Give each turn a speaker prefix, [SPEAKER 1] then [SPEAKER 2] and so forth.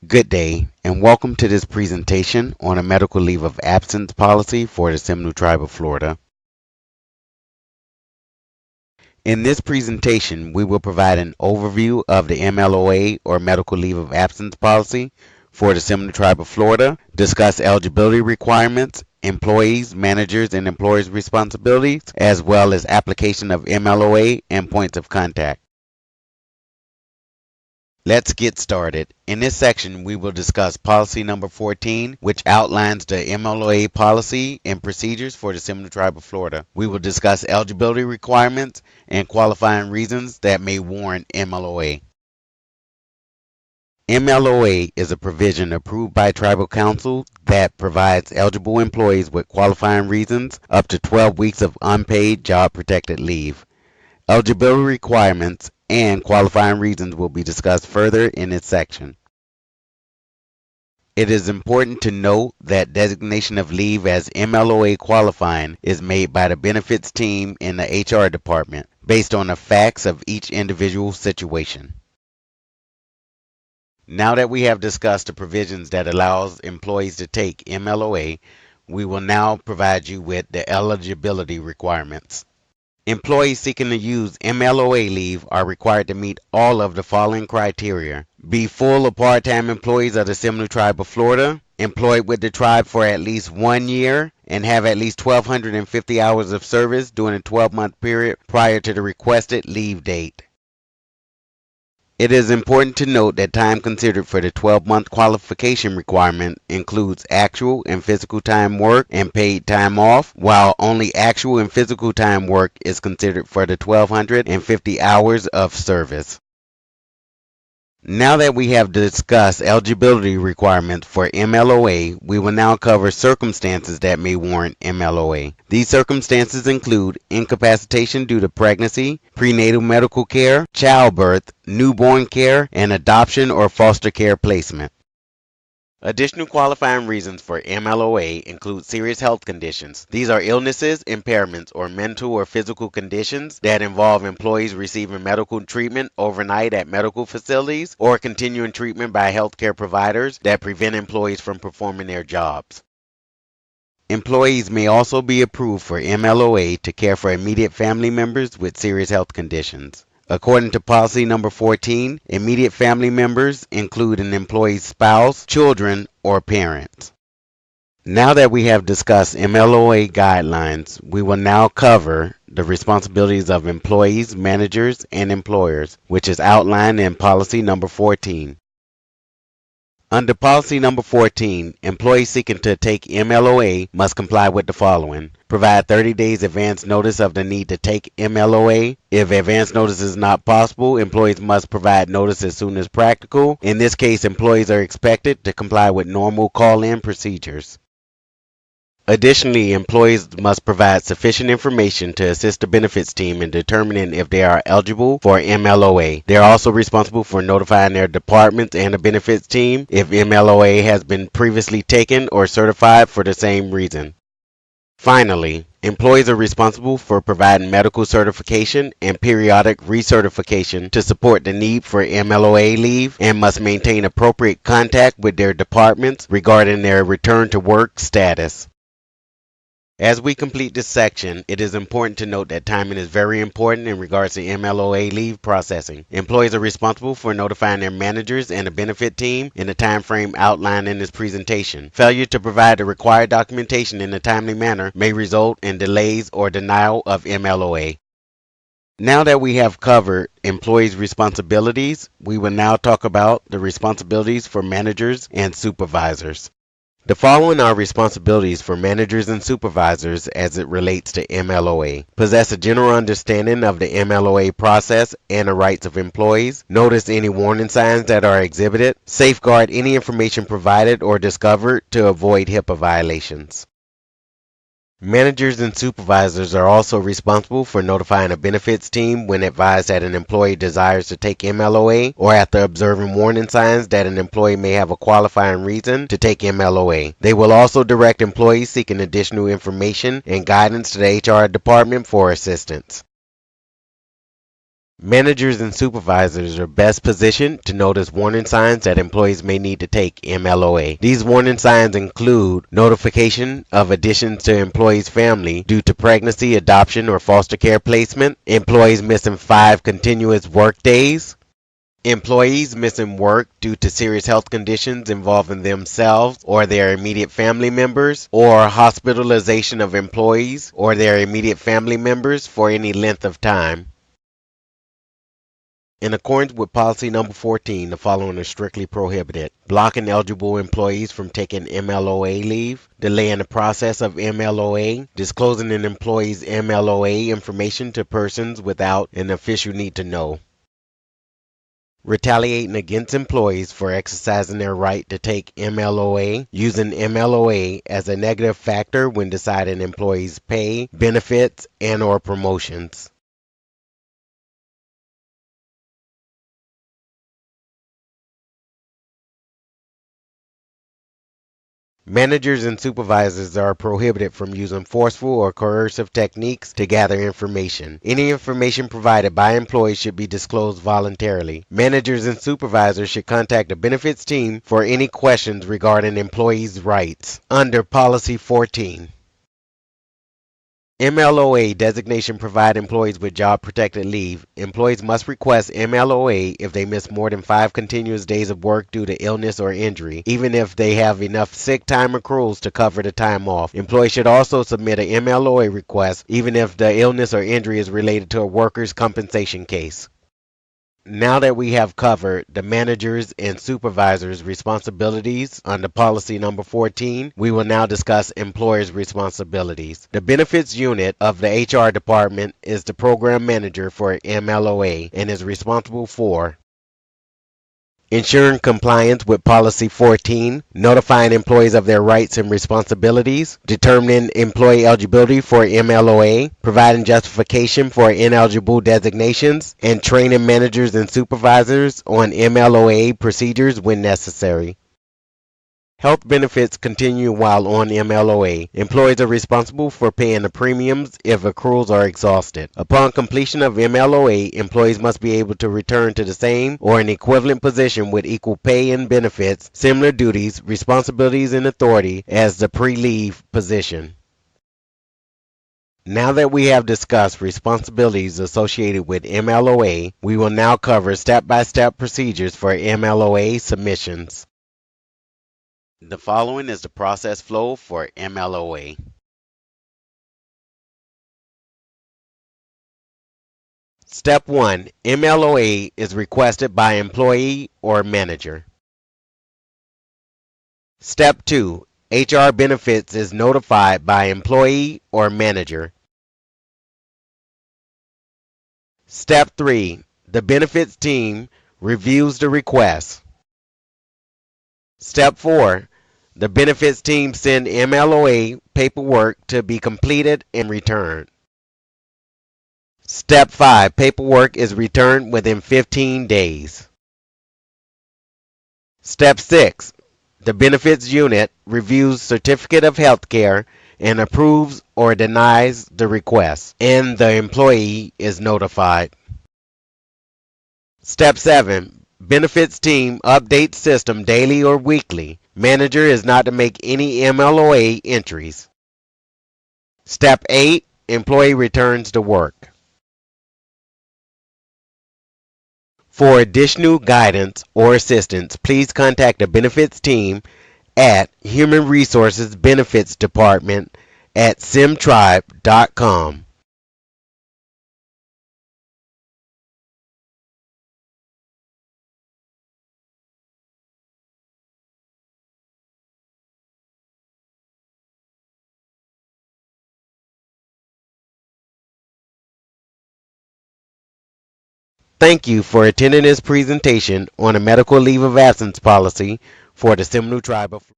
[SPEAKER 1] Good day, and welcome to this presentation on a medical leave of absence policy for the Seminole Tribe of Florida. In this presentation, we will provide an overview of the MLOA or Medical Leave of Absence policy for the Seminole Tribe of Florida, discuss eligibility requirements, employees, managers, and employers' responsibilities, as well as application of MLOA and points of contact. Let's get started. In this section, we will discuss policy number 14, which outlines the MLOA policy and procedures for the Seminole Tribe of Florida. We will discuss eligibility requirements and qualifying reasons that may warrant MLOA. MLOA is a provision approved by Tribal Council that provides eligible employees with qualifying reasons up to 12 weeks of unpaid job protected leave. Eligibility requirements and qualifying reasons will be discussed further in this section. It is important to note that designation of leave as MLOA qualifying is made by the benefits team in the HR department based on the facts of each individual situation. Now that we have discussed the provisions that allows employees to take MLOA, we will now provide you with the eligibility requirements. Employees seeking to use MLOA leave are required to meet all of the following criteria: be full or part-time employees of the Seminole Tribe of Florida, employed with the tribe for at least 1 year, and have at least 1,250 hours of service during a 12-month period prior to the requested leave date. It is important to note that time considered for the 12-month qualification requirement includes actual and physical time work and paid time off, while only actual and physical time work is considered for the 1,250 hours of service. Now that we have discussed eligibility requirements for MLOA, we will now cover circumstances that may warrant MLOA. These circumstances include incapacitation due to pregnancy, prenatal medical care, childbirth, newborn care, and adoption or foster care placement. Additional qualifying reasons for MLOA include serious health conditions. These are illnesses, impairments, or mental or physical conditions that involve employees receiving medical treatment overnight at medical facilities or continuing treatment by healthcare providers that prevent employees from performing their jobs. Employees may also be approved for MLOA to care for immediate family members with serious health conditions. According to policy number 14, immediate family members include an employee's spouse, children, or parents. Now that we have discussed MLOA guidelines, we will now cover the responsibilities of employees, managers, and employers, which is outlined in policy number 14. Under policy number 14, employees seeking to take MLOA must comply with the following: provide 30 days advance notice of the need to take MLOA. If advance notice is not possible, employees must provide notice as soon as practical. In this case, employees are expected to comply with normal call-in procedures. Additionally, employees must provide sufficient information to assist the benefits team in determining if they are eligible for MLOA. They are also responsible for notifying their departments and the benefits team if MLOA has been previously taken or certified for the same reason. Finally, employees are responsible for providing medical certification and periodic recertification to support the need for MLOA leave and must maintain appropriate contact with their departments regarding their return to work status. As we complete this section, it is important to note that timing is very important in regards to MLOA leave processing. Employees are responsible for notifying their managers and the benefit team in the time frame outlined in this presentation. Failure to provide the required documentation in a timely manner may result in delays or denial of MLOA. Now that we have covered employees' responsibilities, we will now talk about the responsibilities for managers and supervisors. The following are responsibilities for managers and supervisors as it relates to MLOA. Possess a general understanding of the MLOA process and the rights of employees. Notice any warning signs that are exhibited. Safeguard any information provided or discovered to avoid HIPAA violations. Managers and supervisors are also responsible for notifying a benefits team when advised that an employee desires to take MLOA or after observing warning signs that an employee may have a qualifying reason to take MLOA. They will also direct employees seeking additional information and guidance to the HR department for assistance. Managers and supervisors are best positioned to notice warning signs that employees may need to take MLOA. These warning signs include notification of additions to employees' family due to pregnancy, adoption, or foster care placement, employees missing 5 continuous work days, employees missing work due to serious health conditions involving themselves or their immediate family members, or hospitalization of employees or their immediate family members for any length of time. In accordance with policy number 14, the following is strictly prohibited: blocking eligible employees from taking MLOA leave, delaying the process of MLOA, disclosing an employee's MLOA information to persons without an official need to know, retaliating against employees for exercising their right to take MLOA, using MLOA as a negative factor when deciding employees' pay, benefits, and/or promotions. Managers and supervisors are prohibited from using forceful or coercive techniques to gather information. Any information provided by employees should be disclosed voluntarily. Managers and supervisors should contact the benefits team for any questions regarding employees' rights. Under Policy 14. MLOA designation provide employees with job protected leave. Employees must request MLOA if they miss more than 5 continuous days of work due to illness or injury, even if they have enough sick time accruals to cover the time off. Employees should also submit an MLOA request even if the illness or injury is related to a workers' compensation case. Now that we have covered the managers and supervisors' responsibilities under policy number 14, we will now discuss employers' responsibilities. The benefits unit of the HR department is the program manager for MLOA and is responsible for ensuring compliance with Policy 14, notifying employees of their rights and responsibilities, determining employee eligibility for MLOA, providing justification for ineligible designations, and training managers and supervisors on MLOA procedures when necessary. Health benefits continue while on MLOA. Employees are responsible for paying the premiums if accruals are exhausted. Upon completion of MLOA, employees must be able to return to the same or an equivalent position with equal pay and benefits, similar duties, responsibilities, and authority as the pre-leave position. Now that we have discussed responsibilities associated with MLOA, we will now cover step-by-step procedures for MLOA submissions. The following is the process flow for MLOA. Step 1. MLOA is requested by employee or manager. Step 2. HR benefits is notified by employee or manager. Step 3. The benefits team reviews the request. Step 4. The benefits team send MLOA paperwork to be completed and returned. Step 5. Paperwork is returned within 15 days. Step 6. The benefits unit reviews certificate of health care and approves or denies the request, and the employee is notified. Step 7. Benefits team updates system daily or weekly. Manager is not to make any MLOA entries. Step 8. Employee returns to work. For additional guidance or assistance, please contact the benefits team at Human Resources Benefits Department at simtribe.com. Thank you for attending this presentation on a medical leave of absence policy for the Seminole Tribe of